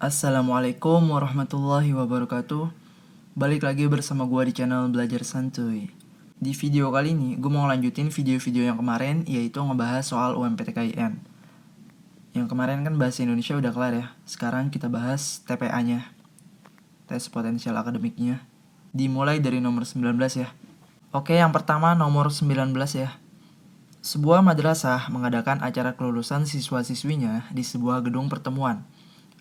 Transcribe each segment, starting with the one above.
Assalamualaikum warahmatullahi wabarakatuh. Balik lagi bersama gue di channel Belajar Santuy. Di video kali ini gue mau lanjutin video-video yang kemarin, yaitu ngebahas soal UMPTKIN. Yang kemarin kan bahasa Indonesia udah kelar ya. Sekarang kita bahas TPA-nya, tes potensial akademiknya. Dimulai dari nomor 19 ya. Oke, yang pertama nomor 19 ya. Sebuah madrasah mengadakan acara kelulusan siswa-siswinya di sebuah gedung pertemuan.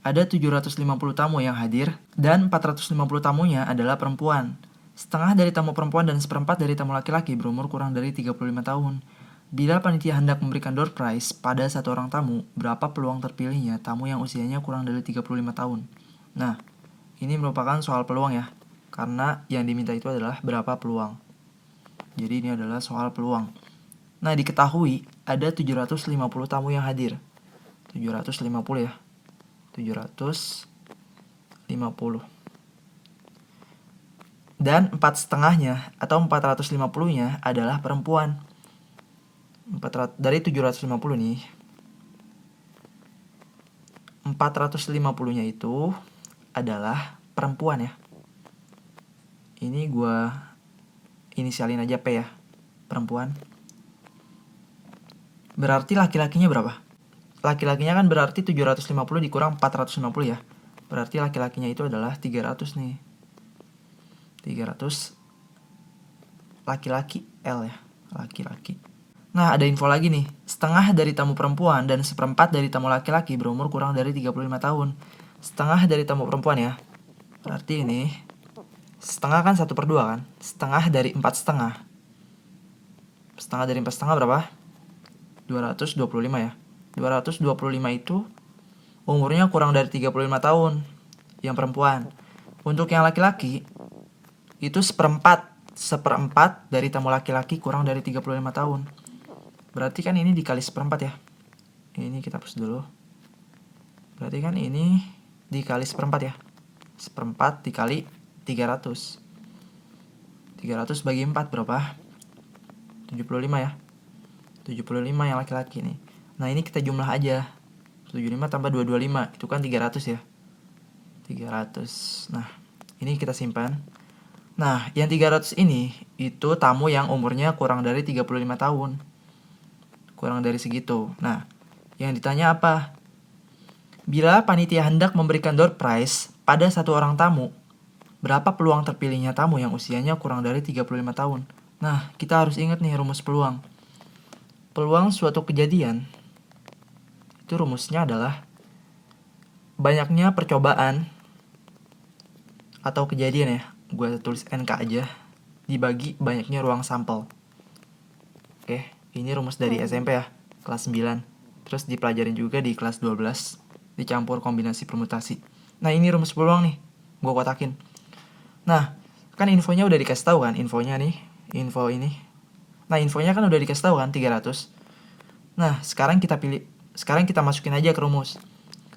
Ada 750 tamu yang hadir, dan 450 tamunya adalah perempuan. Setengah dari tamu perempuan dan seperempat dari tamu laki-laki berumur kurang dari 35 tahun. Bila panitia hendak memberikan door prize pada satu orang tamu, berapa peluang terpilihnya tamu yang usianya kurang dari 35 tahun? Nah, ini merupakan soal peluang ya, karena yang diminta itu adalah berapa peluang. Jadi ini adalah soal peluang. Nah, diketahui ada 750 tamu yang hadir. 750 ya. 750 dan 4,5-nya atau 450-nya adalah perempuan. Dari 750 nih, 450-nya itu adalah perempuan ya. Ini gue inisialin aja P ya, perempuan. Berarti laki-lakinya berapa? Laki-lakinya kan berarti 750 dikurang 450 ya. Berarti laki-lakinya itu adalah 300 nih. 300 laki-laki L ya, laki-laki. Nah, ada info lagi nih. Setengah dari tamu perempuan dan seperempat dari tamu laki-laki berumur kurang dari 35 tahun. Setengah dari tamu perempuan ya. Berarti ini setengah kan 1/2 kan. Setengah dari 4,5. Setengah dari 4,5 berapa? 225 ya. 225 itu umurnya kurang dari 35 tahun yang perempuan. Untuk yang laki-laki itu seperempat dari tamu laki-laki kurang dari 35 tahun. Berarti kan ini dikali seperempat ya. Ini kita hapus dulu. Berarti kan ini dikali seperempat ya. Seperempat dikali 300. 300 bagi 4 berapa? 75 ya. 75 yang laki-laki nih. Nah, ini kita jumlah aja. 75 tambah 225 itu kan 300 ya. 300. Nah, ini kita simpan. Nah, yang 300 ini itu tamu yang umurnya kurang dari 35 tahun. Kurang dari segitu. Nah, yang ditanya apa? Bila panitia hendak memberikan door prize pada satu orang tamu, berapa peluang terpilihnya tamu yang usianya kurang dari 35 tahun? Nah, kita harus ingat nih rumus peluang. Peluang suatu kejadian itu rumusnya adalah banyaknya percobaan atau kejadian ya. Gue tulis NK aja, dibagi banyaknya ruang sampel. Oke, ini rumus dari SMP ya, kelas 9. Terus dipelajarin juga di kelas 12, dicampur kombinasi permutasi. Nah, ini rumus peluang nih, gue kotakin. Nah, kan infonya udah dikasih tahu kan, infonya nih, info ini. Nah, infonya kan udah dikasih tahu kan, 300. Nah, sekarang kita masukin aja ke rumus.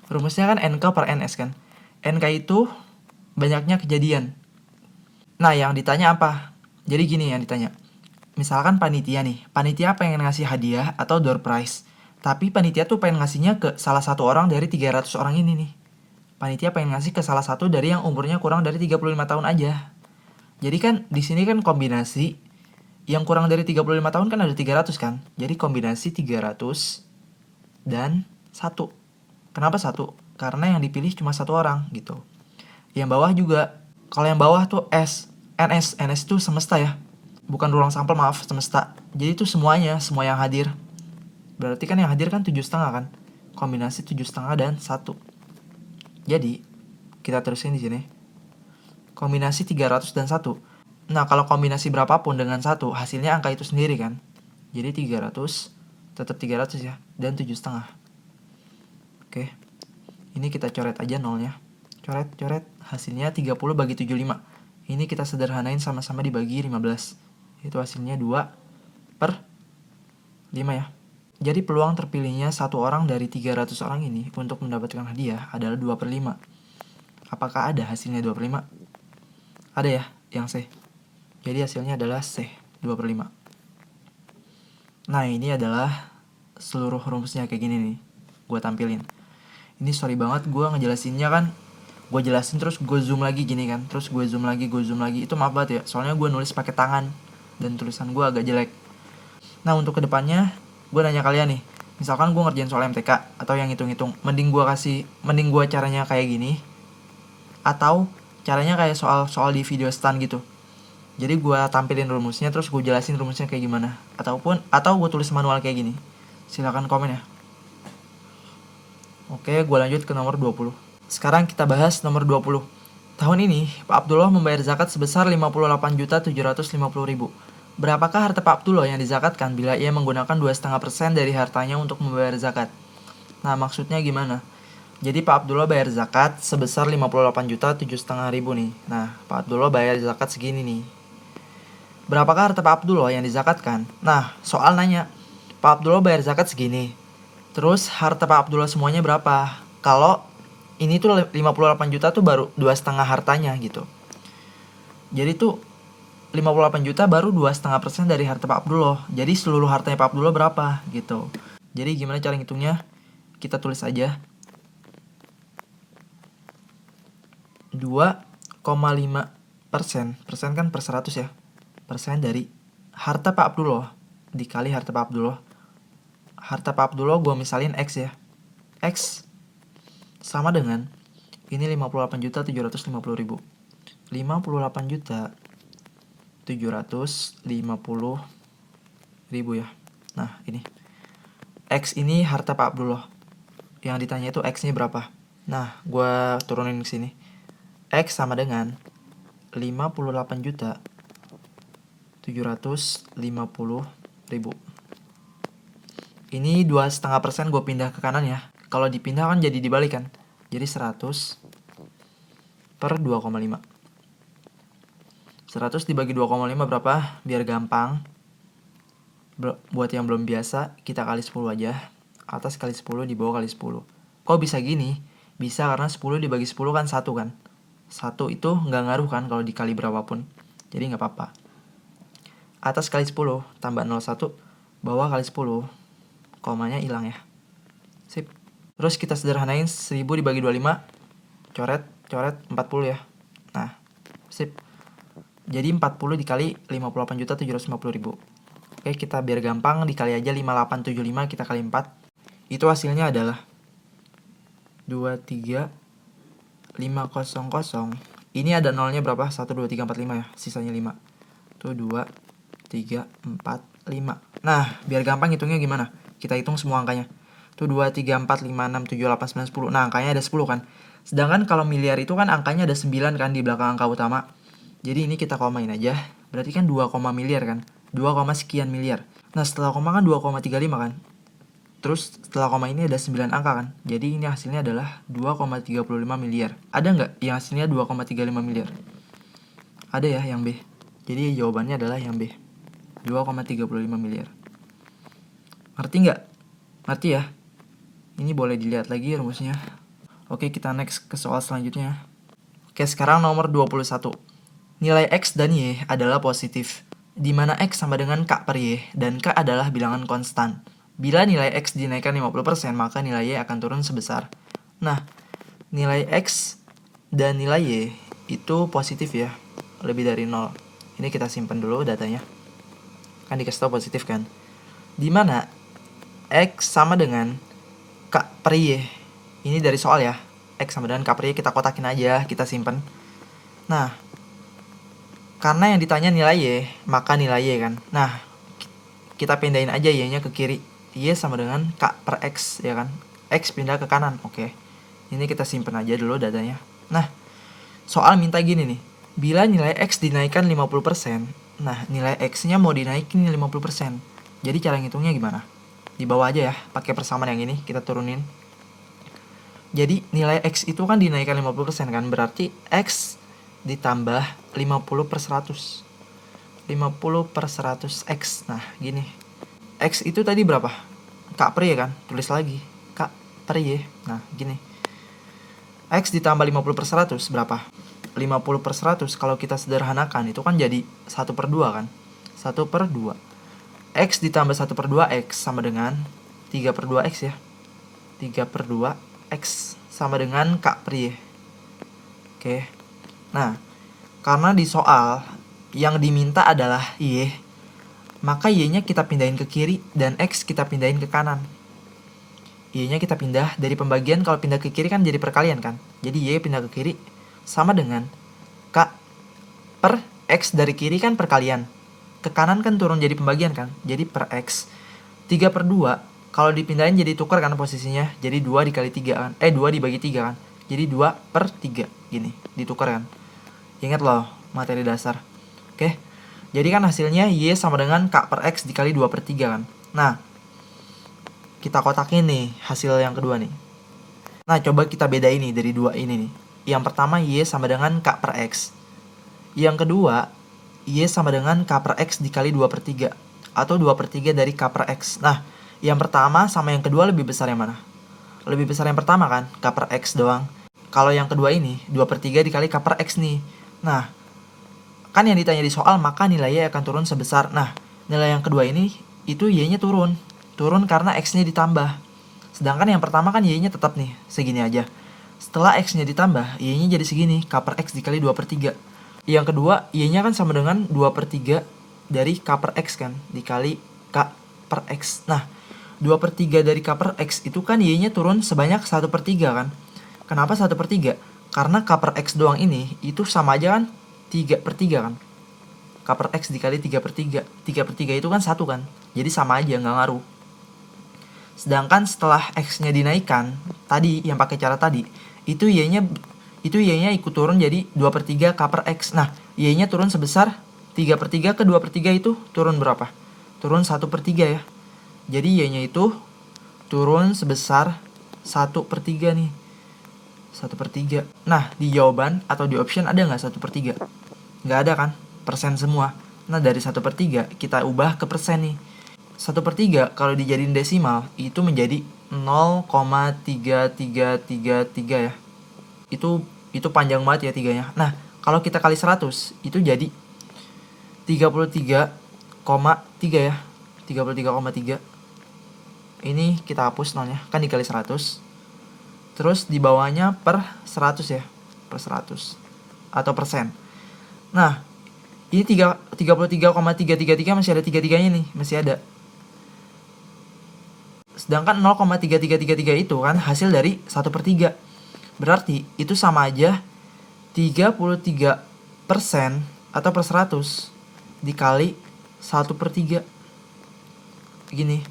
Rumusnya kan NK per NS kan. NK itu banyaknya kejadian. Nah, yang ditanya apa? Jadi gini yang ditanya. Misalkan panitia nih, panitia pengen ngasih hadiah atau door prize. Tapi panitia tuh pengen ngasihnya ke salah satu orang dari 300 orang ini nih. Panitia pengen ngasih ke salah satu dari yang umurnya kurang dari 35 tahun aja. Jadi kan di sini kan kombinasi yang kurang dari 35 tahun kan ada 300 kan. Jadi kombinasi 300 dan 1. Kenapa 1? Karena yang dipilih cuma satu orang gitu. Yang bawah juga. Kalau yang bawah tuh NS itu semesta ya. Bukan ruang sampel, maaf, semesta. Jadi itu semuanya, semua yang hadir. Berarti kan yang hadir kan 7,5 kan. Kombinasi 7,5 dan 1. Jadi kita terusin di sini. Kombinasi 300 dan 1. Nah, kalau kombinasi berapapun dengan 1, hasilnya angka itu sendiri kan. Jadi 300 tetap 300 ya, dan 7,5. Oke. Ini kita coret aja nolnya. Coret, hasilnya 30 bagi 75. Ini kita sederhanain sama-sama dibagi 15. Itu hasilnya 2/5 ya. Jadi peluang terpilihnya satu orang dari 300 orang ini untuk mendapatkan hadiah adalah 2/5. Apakah ada hasilnya 2/5? Ada ya, yang C. Jadi hasilnya adalah C, 2/5. Nah, ini adalah seluruh rumusnya kayak gini nih. Gue tampilin. Ini sorry banget gue ngejelasinnya kan, gue jelasin terus gue zoom lagi gini kan, terus gue zoom lagi, itu maaf banget ya, soalnya gue nulis pakai tangan dan tulisan gue agak jelek. Nah untuk kedepannya gue nanya kalian nih, misalkan gue ngerjain soal MTK atau yang hitung-hitung, mending gue caranya kayak gini atau caranya kayak soal di video stand gitu. Jadi gue tampilin rumusnya terus gue jelasin rumusnya kayak gimana, atau gue tulis manual kayak gini. Silakan komen ya. Oke, gue lanjut ke nomor 20. Sekarang kita bahas nomor 20. Tahun ini, Pak Abdullah membayar zakat sebesar 58.750.000. Berapakah harta Pak Abdullah yang dizakatkan bila ia menggunakan 2,5% dari hartanya untuk membayar zakat? Nah, maksudnya gimana? Jadi Pak Abdullah bayar zakat sebesar 58.750.000 nih. Nah, Pak Abdullah bayar zakat segini nih. Berapakah harta Pak Abdullah yang dizakatkan? Nah, soal nanya, Pak Abdullah bayar zakat segini. Terus harta Pak Abdullah semuanya berapa? Kalau ini tuh 58 juta tuh baru 2,5 hartanya gitu. Jadi tuh 58 juta baru 2,5% dari harta Pak Abdullah. Jadi seluruh hartanya Pak Abdullah berapa gitu. Jadi gimana cara ngitungnya? Kita tulis aja 2,5%. Persen kan per 100 ya. Persen dari harta Pak Abdullah dikali harta Pak Abdullah. Harta Pak Abdullah gue misalin X ya. X sama dengan ini 58.750.000. 58.750.000 ya. Nah, ini. X ini harta Pak Abdullah. Yang ditanya itu X-nya berapa? Nah, gue turunin ke sini. X sama dengan 58.750.000. Ini 2,5% gue pindah ke kanan ya. Kalau dipindah kan jadi dibalik kan. Jadi 100 per 2,5. 100 dibagi 2,5 berapa? Biar gampang. Buat yang belum biasa, kita kali 10 aja. Atas kali 10, di bawah kali 10. Kok bisa gini? Bisa karena 10 dibagi 10 kan 1 kan. 1 itu nggak ngaruh kan kalau dikali berapapun. Jadi nggak apa-apa. Atas kali 10 tambah 01, bawah kali 10. Komanya hilang ya. Sip. Terus kita sederhanain 1000 dibagi 25. Coret 40 ya. Nah, sip. Jadi 40 dikali 58.750.000. Oke, kita biar gampang dikali aja 5875 kita kali 4. Itu hasilnya adalah 23.500. Ini ada nolnya berapa? 1, 2, 3, 4, 5 ya. Sisanya 5. Itu 2, 3, 4, 5. Nah, biar gampang hitungnya gimana? Kita hitung semua angkanya. Itu 2, 3, 4, 5, 6, 7, 8, 9, 10. Nah, angkanya ada 10 kan. Sedangkan kalau miliar itu kan angkanya ada 9 kan di belakang angka utama. Jadi ini kita komain aja. Berarti kan 2, miliar kan. 2, sekian miliar. Nah, setelah koma kan 2,35 kan. Terus setelah koma ini ada 9 angka kan. Jadi ini hasilnya adalah 2,35 miliar. Ada nggak yang hasilnya 2,35 miliar? Ada ya yang B. Jadi jawabannya adalah yang B. 2,35 miliar. Ngerti nggak? Ngerti ya? Ini boleh dilihat lagi rumusnya. Oke, kita next ke soal selanjutnya. Oke, sekarang nomor 21. Nilai X dan Y adalah positif, di mana X sama dengan K per Y, dan K adalah bilangan konstan. Bila nilai X dinaikkan 50%, maka nilai Y akan turun sebesar. Nah, nilai X dan nilai Y itu positif ya, lebih dari 0. Ini kita simpan dulu datanya. Kan dikasih tahu positif kan. Di mana X sama dengan K per Y. Ini dari soal ya. X sama dengan K per Y, kita kotakin aja, kita simpan. Nah, karena yang ditanya nilai Y, maka nilai Y kan. Nah, kita pindahin aja Y-nya ke kiri. Y sama dengan K per X, ya kan. X pindah ke kanan, oke. Ini kita simpan aja dulu datanya. Nah, soal minta gini nih. Bila nilai X dinaikkan 50%, nah nilai X-nya mau dinaikin 50%. Jadi cara ngitungnya gimana? Di bawah aja ya, pakai persamaan yang ini, kita turunin. Jadi nilai X itu kan dinaikkan 50% kan, berarti X ditambah 50 per 100. 50 per 100 X. Nah, gini. X itu tadi berapa? K per Y kan? Tulis lagi. K per Y. Nah, gini. X ditambah 50 per 100 berapa? 50 per 100 kalau kita sederhanakan itu kan jadi 1 per 2 kan? 1 per 2. X ditambah 1 per 2 X sama dengan 3 per 2 X ya. 3 per 2 X sama dengan K per Y. Oke. Nah, karena di soal yang diminta adalah Y, maka Y-nya kita pindahin ke kiri dan X kita pindahin ke kanan. Y-nya kita pindah dari pembagian, kalau pindah ke kiri kan jadi perkalian kan. Jadi Y pindah ke kiri sama dengan K per X, dari kiri kan perkalian. Ke kanan kan turun jadi pembagian kan. Jadi per X. 3 per 2, kalau dipindahin jadi tukar kan posisinya. Jadi 2 dikali 3 kan. 2 dibagi 3 kan. Jadi 2 per 3. Gini, ditukar kan. Ingat loh, materi dasar. Oke. Jadi kan hasilnya Y sama dengan K per X dikali 2 per 3 kan. Nah, kita kotakin nih hasil yang kedua nih. Nah, coba kita bedain nih dari dua ini nih. Yang pertama Y sama dengan K per X. Yang kedua, Y sama dengan K per X dikali 2 per 3. Atau 2 per 3 dari K per X. Nah, yang pertama sama yang kedua lebih besar yang mana? Lebih besar yang pertama kan, K per X doang. Kalau yang kedua ini, 2 per 3 dikali K per X nih. Nah, kan yang ditanya di soal, maka nilainya akan turun sebesar. Nah, nilai yang kedua ini, itu Y-nya turun. Turun karena X-nya ditambah. Sedangkan yang pertama kan Y-nya tetap nih, segini aja. Setelah X-nya ditambah, Y-nya jadi segini, K per X dikali 2 per 3. Yang kedua, Y-nya kan sama dengan 2 per 3 dari K per X kan, dikali K per X. Nah, 2 per 3 dari K per X itu kan Y-nya turun sebanyak 1 per 3 kan. Kenapa 1 per 3? Karena K per X doang ini, itu sama aja kan 3 per 3 kan. K per X dikali 3 per 3. 3 per 3 itu kan 1 kan. Jadi sama aja, nggak ngaruh. Sedangkan setelah X-nya dinaikkan, tadi yang pakai cara tadi, itu Y-nya ikut turun jadi 2 per 3 K per X. Nah, Y-nya turun sebesar 3 per 3 ke 2 per 3 itu turun berapa? Turun 1 per 3 ya. Jadi Y-nya itu turun sebesar 1 per 3 nih. 1 per 3. Nah, di jawaban atau di option ada nggak 1 per 3? Nggak ada kan? Persen semua. Nah, dari 1 per 3 kita ubah ke persen nih. 1 per 3 kalau dijadiin desimal itu menjadi 0,3333 ya. Itu panjang banget ya tiganya. Nah, kalau kita kali 100 itu jadi 33,3 ya. 33,3. Ini kita hapus nolnya, kan dikali 100. Terus di bawahnya per 100 ya. Per 100 atau persen. Nah, ini 33,333 masih ada 33-nya nih, masih ada. Sedangkan 0,3333 itu kan hasil dari 1 per 3. Berarti itu sama aja 33% atau per 100 dikali 1 per 3. Begini.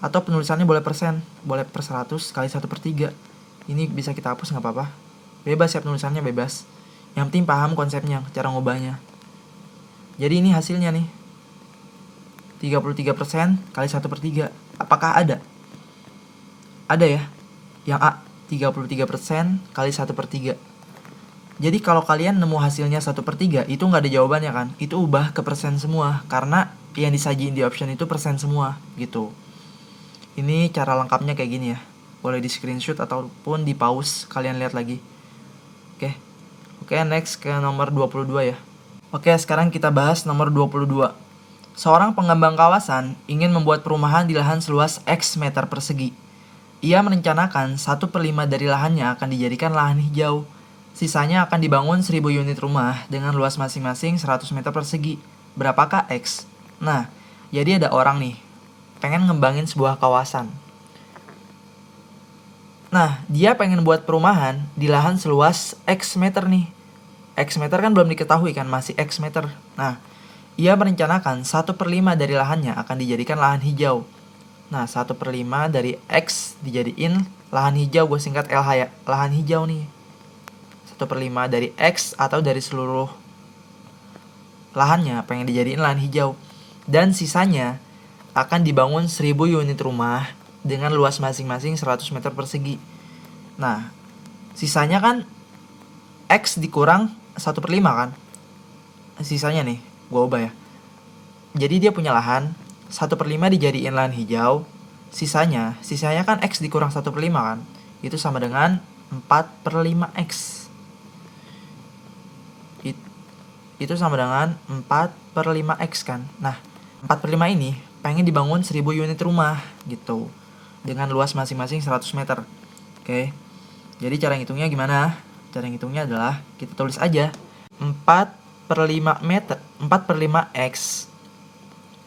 Atau penulisannya boleh persen, boleh per 100 kali 1 per 3. Ini bisa kita hapus nggak apa-apa. Bebas ya penulisannya, bebas. Yang penting paham konsepnya, cara ngubahnya. Jadi ini hasilnya nih. 33% kali 1 per 3. Apakah ada? Ada ya. Yang A, 33% kali 1 per 3. Jadi kalau kalian nemu hasilnya 1 per 3, itu nggak ada jawabannya kan. Itu ubah ke persen semua. Karena yang disajiin di option itu persen semua gitu. Ini cara lengkapnya kayak gini ya. Boleh di screenshot ataupun di pause, kalian lihat lagi. Oke, next ke nomor 22 ya. Oke, sekarang kita bahas nomor 22. Seorang pengembang kawasan ingin membuat perumahan di lahan seluas X meter persegi. Ia merencanakan 1/5 dari lahannya akan dijadikan lahan hijau. Sisanya akan dibangun 1000 unit rumah dengan luas masing-masing 100 meter persegi. Berapakah X? Nah, jadi ada orang nih, pengen ngembangin sebuah kawasan. Nah, dia pengen buat perumahan di lahan seluas X meter nih. X meter kan belum diketahui kan, masih X meter. Nah, ia merencanakan 1/5 dari lahannya akan dijadikan lahan hijau. Nah, 1/5 dari X dijadiin lahan hijau, gue singkat LH ya. Lahan hijau nih. 1/5 dari X atau dari seluruh lahannya pengen dijadiin lahan hijau. Dan sisanya akan dibangun 1000 unit rumah dengan luas masing-masing 100 meter persegi. Nah, sisanya kan X dikurang 1/5 kan. Sisanya nih, gue ubah ya. Jadi dia punya lahan 1/5 dijadiin lahan hijau. Sisanya kan X dikurang 1/5 kan. Itu sama dengan 4/5X. Itu sama dengan 4/5X kan. Nah, 4/5 ini pengen dibangun 1000 unit rumah gitu. Dengan luas masing-masing 100 meter. Oke. Jadi cara ngitungnya gimana? Cara ngitungnya adalah kita tulis aja 4/5 meter, 4/5 X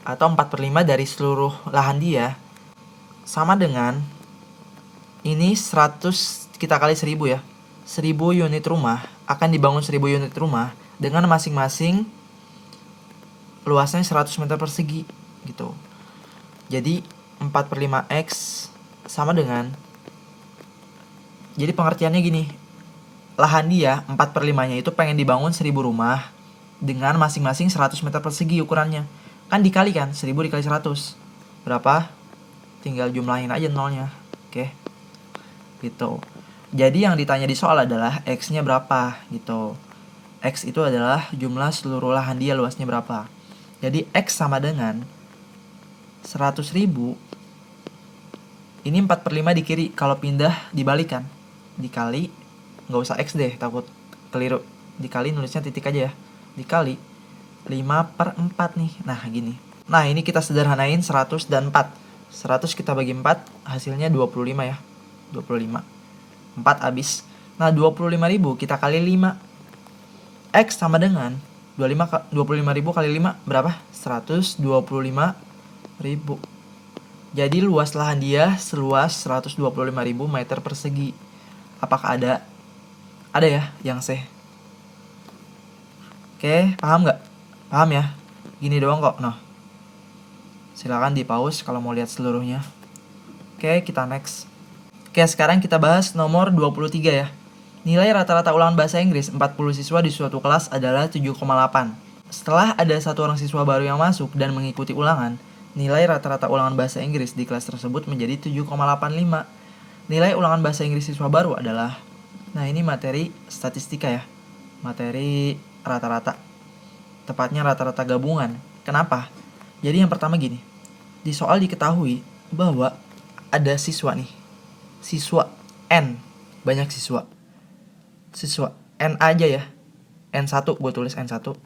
atau 4/5 dari seluruh lahan dia sama dengan ini 100 kita kali 1000 ya. 1000 unit rumah akan dibangun 1000 unit rumah dengan masing-masing luasnya 100 meter persegi gitu. Jadi 4/5 X sama dengan, jadi pengertiannya gini, lahan dia 4/5-nya itu pengen dibangun 1000 rumah dengan masing-masing 100 meter persegi ukurannya. Kan dikali kan, 1000 dikali 100 berapa? Tinggal jumlahin aja nolnya. Oke, gitu. Jadi yang ditanya di soal adalah X-nya berapa gitu. X itu adalah jumlah seluruh lahan dia luasnya berapa. Jadi X sama dengan 100.000. Ini 4/5 di kiri, kalau pindah dibalikan. Dikali, nggak usah X deh, takut keliru. Dikali nulisnya titik aja ya. Dikali 5/4 nih. Nah gini. Nah ini kita sederhanain 100 dan 4. 100 kita bagi 4, hasilnya 25 ya. 25. 4 habis. Nah 25.000 kita kali 5. X sama dengan 25.000 kali 5 berapa? 125.000. Jadi luas lahan dia seluas 125.000 meter persegi. Apakah ada? Ada ya yang C. Oke, paham nggak? Paham ya? Gini doang kok. Nah, silakan di pause kalau mau lihat seluruhnya. Oke, kita next. Oke, sekarang kita bahas nomor 23 ya. Nilai rata-rata ulangan bahasa Inggris 40 siswa di suatu kelas adalah 7,8. Setelah ada satu orang siswa baru yang masuk dan mengikuti ulangan, nilai rata-rata ulangan bahasa Inggris di kelas tersebut menjadi 7,85. Nilai ulangan bahasa Inggris siswa baru adalah, nah ini materi statistika ya, materi rata-rata, tepatnya rata-rata gabungan. Kenapa? Jadi yang pertama gini, di soal diketahui bahwa ada siswa nih, siswa N, banyak siswa N aja ya, N1, gue tulis N1.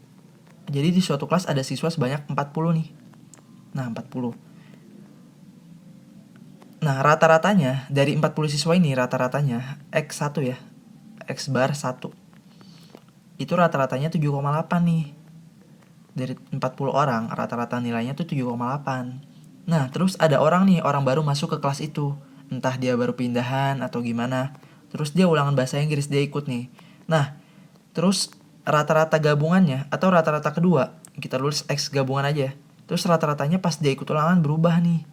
Jadi di suatu kelas ada siswa sebanyak 40 nih. Nah 40. Nah rata-ratanya dari 40 siswa ini, rata-ratanya X1 ya, X bar 1 itu rata-ratanya 7,8 nih. Dari 40 orang rata-rata nilainya tuh 7,8. Nah terus ada orang nih, orang baru masuk ke kelas itu, entah dia baru pindahan atau gimana. Terus dia ulangan bahasa Inggris, dia ikut nih. Nah terus rata-rata gabungannya atau rata-rata kedua, kita tulis X gabungan aja. Terus rata-ratanya pas dia ikut ulangan berubah nih,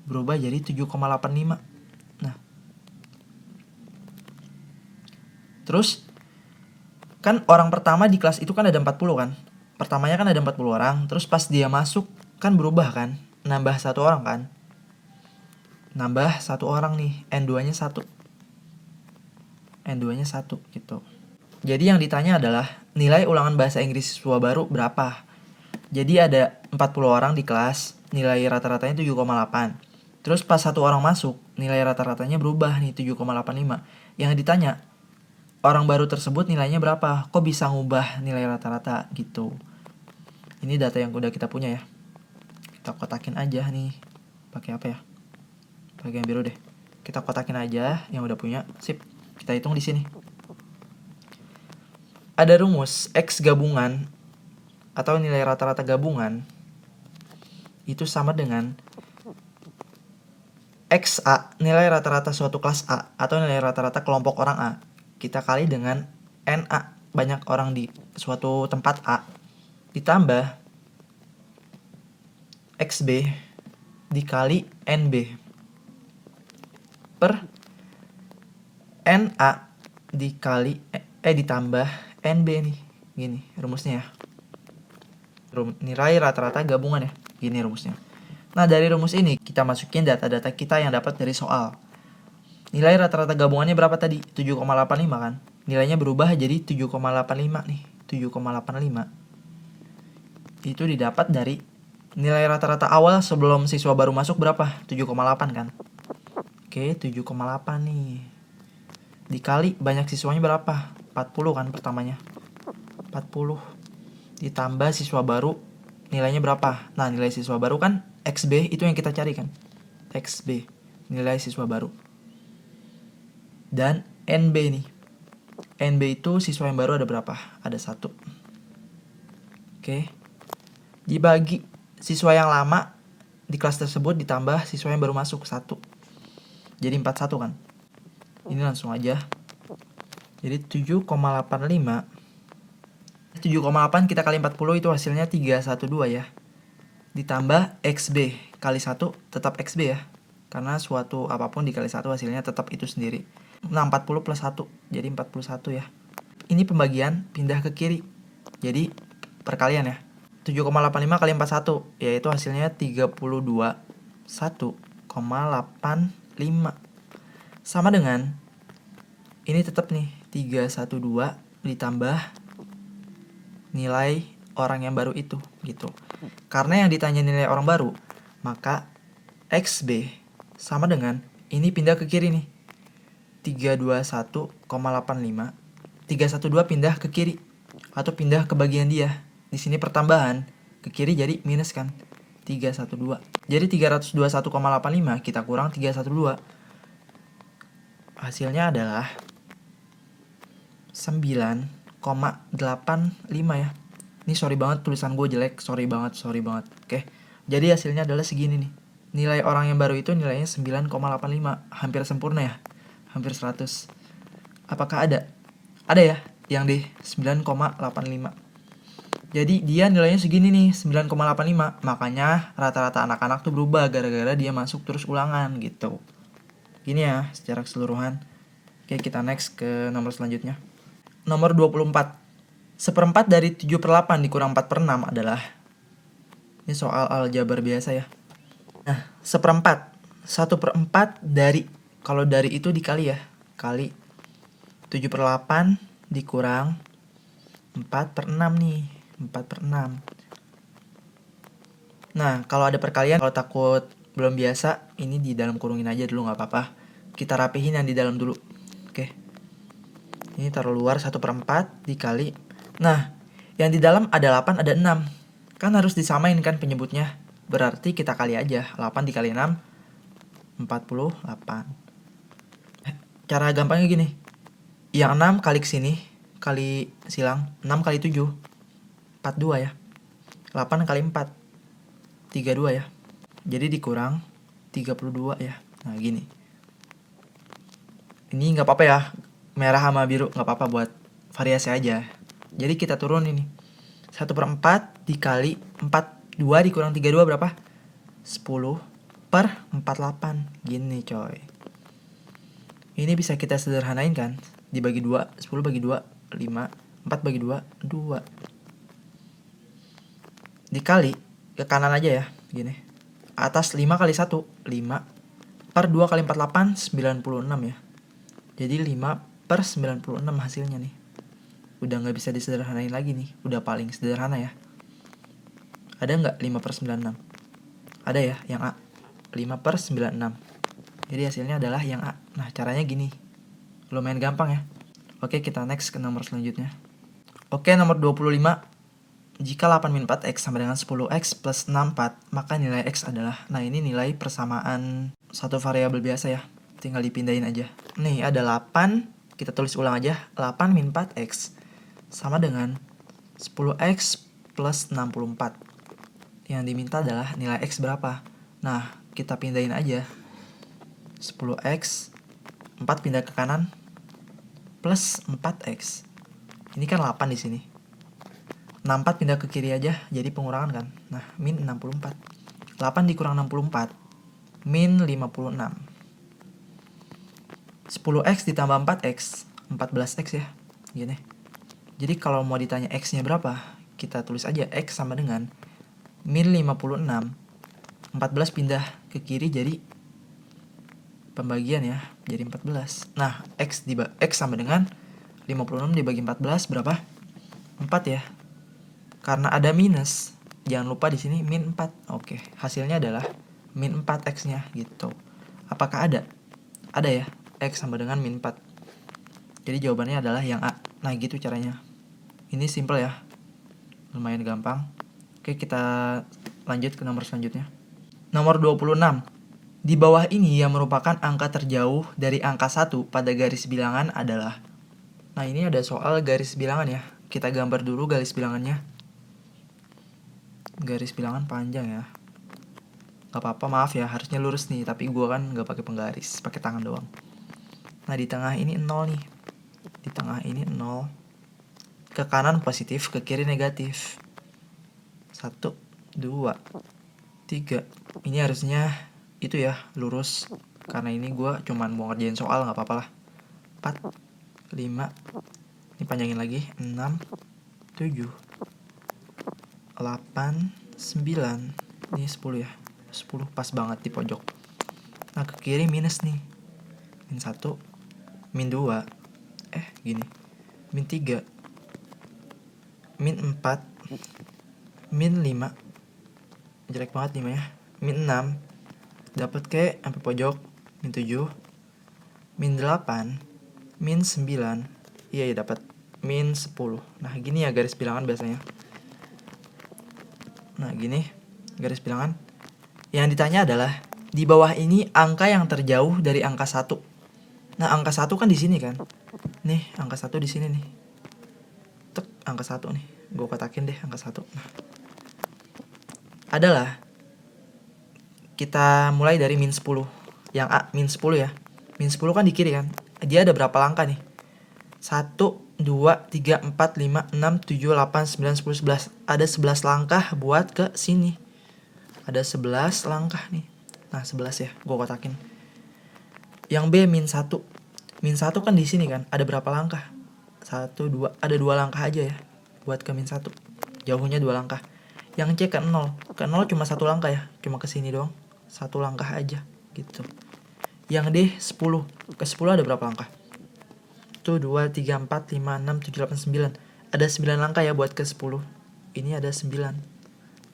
berubah jadi 7,85. Nah terus kan orang pertama di kelas itu kan ada 40 kan, pertamanya kan ada 40 orang. Terus pas dia masuk kan berubah kan, nambah satu orang kan, nambah satu orang nih, N2 nya 1 gitu. Jadi yang ditanya adalah nilai ulangan bahasa Inggris siswa baru berapa. Jadi ada 40 orang di kelas, nilai rata-ratanya 7,8. Terus pas satu orang masuk, nilai rata-ratanya berubah nih 7,85. Yang ditanya, orang baru tersebut nilainya berapa? Kok bisa ngubah nilai rata-rata gitu. Ini data yang udah kita punya ya. Kita kotakin aja nih. Pakai apa ya? Pakai yang biru deh. Kita kotakin aja yang udah punya. Sip. Kita hitung di sini. Ada rumus X gabungan atau nilai rata-rata gabungan itu sama dengan XA, nilai rata-rata suatu kelas A atau nilai rata-rata kelompok orang A, kita kali dengan NA, banyak orang di suatu tempat A, ditambah XB dikali NB per NA dikali ditambah NB nih. Gini rumusnya ya. Nilai rata-rata gabungan ya. Gini rumusnya. Nah dari rumus ini kita masukin data-data kita yang dapat dari soal. Nilai rata-rata gabungannya berapa tadi? 7,85 kan. Nilainya berubah jadi 7,85 nih. 7,85. Itu didapat dari nilai rata-rata awal sebelum siswa baru masuk berapa? 7,8 kan. Oke 7,8 nih. Dikali banyak siswanya berapa? 40 kan pertamanya. 40 ditambah siswa baru nilainya berapa? Nah nilai siswa baru kan XB, itu yang kita cari kan, XB nilai siswa baru, dan NB nih. NB itu siswa yang baru ada berapa? Ada 1. Oke. Dibagi siswa yang lama di kelas tersebut ditambah siswa yang baru masuk 1. Jadi 41 kan? Ini langsung aja. Jadi 7,85. 7,8 kita kali 40 itu hasilnya 312 ya. Ditambah XB kali 1 tetap XB ya. Karena suatu apapun dikali 1 hasilnya tetap itu sendiri. Nah 40 plus 1 jadi 41 ya. Ini pembagian pindah ke kiri. Jadi perkalian ya. 7,85 kali 41 yaitu hasilnya 32 1,85 sama dengan ini tetap nih 312 ditambah nilai orang yang baru itu gitu. Karena yang ditanya nilai orang baru, maka XB sama dengan ini pindah ke kiri nih. 321,85. 312 pindah ke kiri atau pindah ke bagian dia. Di sini pertambahan ke kiri jadi minus kan. 312. Jadi 321,85 kita kurang 312. Hasilnya adalah 9,85 ya. Ini sorry banget tulisan gue jelek, sorry banget. Oke. Jadi hasilnya adalah segini nih. Nilai orang yang baru itu nilainya 9,85, hampir sempurna ya. Hampir 100. Apakah ada? Ada ya yang di 9,85. Jadi dia nilainya segini nih, 9,85. Makanya rata-rata anak-anak tuh berubah gara-gara dia masuk terus ulangan gitu. Gini ya secara keseluruhan. Oke, kita next ke nomor selanjutnya. Nomor 24. 1/4 dari 7/8 dikurang 4/6 adalah, ini soal aljabar biasa ya. Nah, 1/4. 1/4 dari, kalau dari itu dikali ya, kali 7/8 dikurang 4/6 nih. 4/6. Nah, kalau ada perkalian, kalau takut belum biasa, ini di dalam kurungin aja dulu gak apa-apa. Kita rapihin yang di dalam dulu. Oke. Ini taruh luar 1/4 dikali. Nah, yang di dalam ada 8, ada 6. Kan harus disamain kan penyebutnya. Berarti kita kali aja. 8 dikali 6, 48. Cara gampangnya gini. Yang 6 kali kesini, kali silang, 6 kali 7. 42 ya. 8 kali 4. 32 ya. Jadi dikurang 32 ya. Nah gini. Ini gak apa-apa ya. Merah sama biru gak apa-apa buat variasi aja. Jadi kita turun ini. 1/4 dikali 42 dikurang 32 berapa? 10/48. Gini coy. Ini bisa kita sederhanain kan. Dibagi 2. 10 bagi 2 5. 4 bagi 2 2. Dikali ke kanan aja ya, gini. Atas 5 kali 1, 5. Per 2 kali 48, 96 ya. Jadi 5/96 hasilnya nih. Udah gak bisa disederhanain lagi nih. Udah paling sederhana ya. Ada gak 5/96? Ada ya, yang A. 5/96. Jadi hasilnya adalah yang A. Nah caranya gini. Lumayan gampang ya. Oke, kita next ke nomor selanjutnya. Oke, nomor 25. Jika 8 min 4x sama dengan 10x plus 64, maka nilai x adalah, nah ini nilai persamaan satu variabel biasa ya. Tinggal dipindahin aja. Nih ada 8, kita tulis ulang aja. 8 min 4x sama dengan 10x plus 64. Yang diminta adalah nilai x berapa. Nah kita pindahin aja. 10x, 4 pindah ke kanan, plus 4x. Ini kan 8 di sini. 64 pindah ke kiri aja, jadi pengurangan kan. Nah, min 64. 8 dikurang 64, min 56. 10x ditambah 4x, 14x ya. Gini. Jadi kalau mau ditanya x-nya berapa, kita tulis aja x sama dengan min 56. 14 pindah ke kiri jadi pembagian ya, jadi 14. Nah, x sama dengan 56 dibagi 14 berapa? 4 ya. Karena ada minus, jangan lupa di sini min 4. Oke, hasilnya adalah min 4 x-nya gitu. Apakah ada? Ada ya, x sama dengan min 4. Jadi jawabannya adalah yang A. Nah gitu caranya. Ini simple ya, lumayan gampang. Oke, kita lanjut ke nomor selanjutnya. Nomor 26. Di bawah ini yang merupakan angka terjauh dari angka 1 pada garis bilangan adalah. Nah, ini ada soal garis bilangan ya. Kita gambar dulu garis bilangannya. Garis bilangan panjang ya. Gak apa-apa, maaf ya, harusnya lurus nih, tapi gue kan gak pakai penggaris, pakai tangan doang. Nah, di tengah ini 0 nih. Di tengah ini 0. Ke kanan positif, ke kiri negatif. 1, 2, 3. Ini harusnya itu ya, lurus. Karena ini gue cuman mau ngerjain soal, gak apa-apa lah. 4, 5. Ini panjangin lagi. 6, 7, 8, 9. Ini 10 ya. 10 pas banget di pojok. Nah, ke kiri minus nih. Min 1, min 2. Gini. Min 3, min 4, min 5. Jelek banget 5 ya. Min 6. Dapat ke sampai pojok. Min 7, min 8, min 9. Iya, dapat min 10. Nah, gini ya garis bilangan biasanya. Nah, gini garis bilangan. Yang ditanya adalah di bawah ini angka yang terjauh dari angka 1. Nah, angka 1 kan di sini kan. Nih, angka 1 di sini nih. Tek, angka 1 nih. Gue kotakin deh angka 1. Nah, adalah kita mulai dari min 10. Yang A, min 10 ya. Min 10 kan di kiri kan. Dia ada berapa langkah nih? 1, 2, 3, 4, 5, 6, 7, 8, 9, 10, 11. Ada 11 langkah buat ke sini. Ada 11 langkah nih. Nah, 11 ya, gue kotakin. Yang B, min 1. Min 1 kan di sini kan, ada berapa langkah? 1, 2, ada 2 langkah aja ya. Buat ke min 1. Jauhnya 2 langkah. Yang C ke 0. Ke 0 cuma 1 langkah ya. Cuma ke sini doang. 1 langkah aja gitu. Yang D 10. Ke 10 ada berapa langkah? 1, 2, 3, 4, 5, 6, 7, 8, 9. Ada 9 langkah ya buat ke 10. Ini ada 9.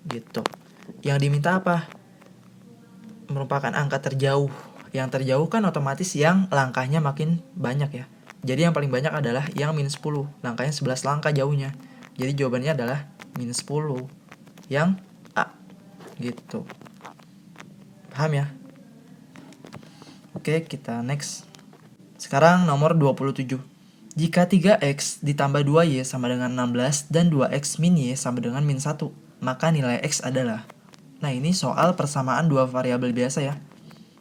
Gitu. Yang diminta apa? Merupakan angka terjauh. Yang terjauh kan otomatis yang langkahnya makin banyak ya. Jadi yang paling banyak adalah yang min 10. Langkahnya 11 langkah jauhnya. Jadi jawabannya adalah min 10. Yang A. Gitu. Paham ya? Oke, kita next. Sekarang nomor 27. Jika 3x ditambah 2y sama dengan 16 dan 2x min y sama dengan min 1, maka nilai x adalah. Nah, ini soal persamaan dua variabel biasa ya.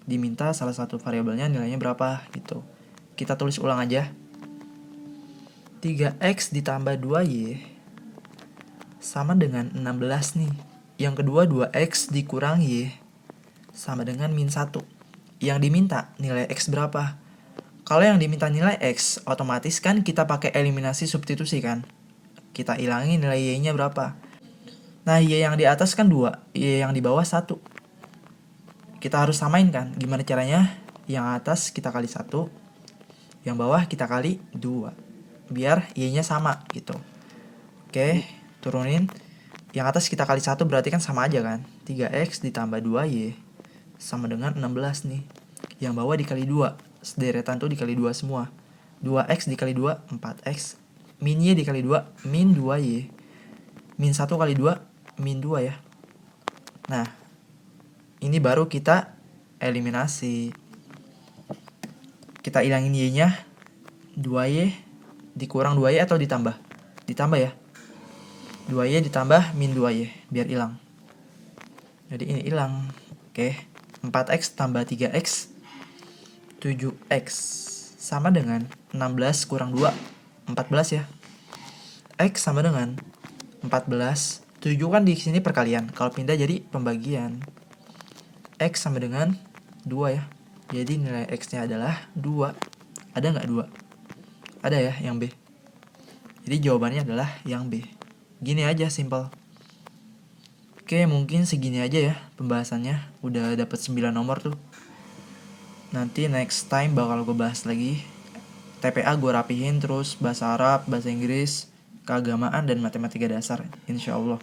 Diminta salah satu variabelnya nilainya berapa gitu. Kita tulis ulang aja. 3x ditambah 2y sama dengan 16 nih. Yang kedua 2x dikurang y sama dengan min 1. Yang diminta nilai x berapa? Kalau yang diminta nilai x, otomatis kan kita pakai eliminasi substitusi kan. Kita ilangi nilai y-nya berapa. Nah, y yang di atas kan 2, y yang di bawah 1. Kita harus samain kan. Gimana caranya? Yang atas kita kali 1, yang bawah kita kali 2. Biar y-nya sama gitu. Oke, turunin. Yang atas kita kali 1 berarti kan sama aja kan. 3x ditambah 2y sama dengan 16 nih. Yang bawah dikali 2. Sederetan tuh dikali 2 semua. 2x dikali 2, 4x. Min y dikali 2, min 2y. Min 1 kali 2, min 2 ya. Nah, ini baru kita eliminasi. Kita ilangin y-nya. 2y dikurang 2y atau ditambah? Ditambah ya. 2y ditambah min 2y biar hilang. Jadi ini hilang. Oke. 4x tambah 3x 7x sama dengan 16 kurang 2 14 ya. X sama dengan 14. 7 kan di sini perkalian. Kalau pindah jadi pembagian. X sama dengan 2 ya. Jadi nilai X-nya adalah 2. Ada nggak 2? Ada ya yang B. Jadi jawabannya adalah yang B. Gini aja, simple. Oke, mungkin segini aja ya pembahasannya. Udah dapet 9 nomor tuh. Nanti next time bakal gue bahas lagi. TPA gue rapihin, terus bahasa Arab, bahasa Inggris, keagamaan, dan matematika dasar, insya Allah.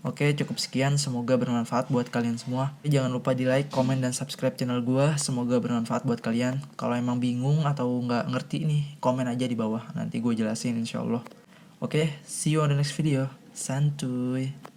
Oke, cukup sekian. Semoga bermanfaat buat kalian semua. Jangan lupa di like, komen, dan subscribe channel gue. Semoga bermanfaat buat kalian. Kalau emang bingung atau nggak ngerti nih, komen aja di bawah. Nanti gue jelasin insya Allah. Oke, see you on the next video. Santuy.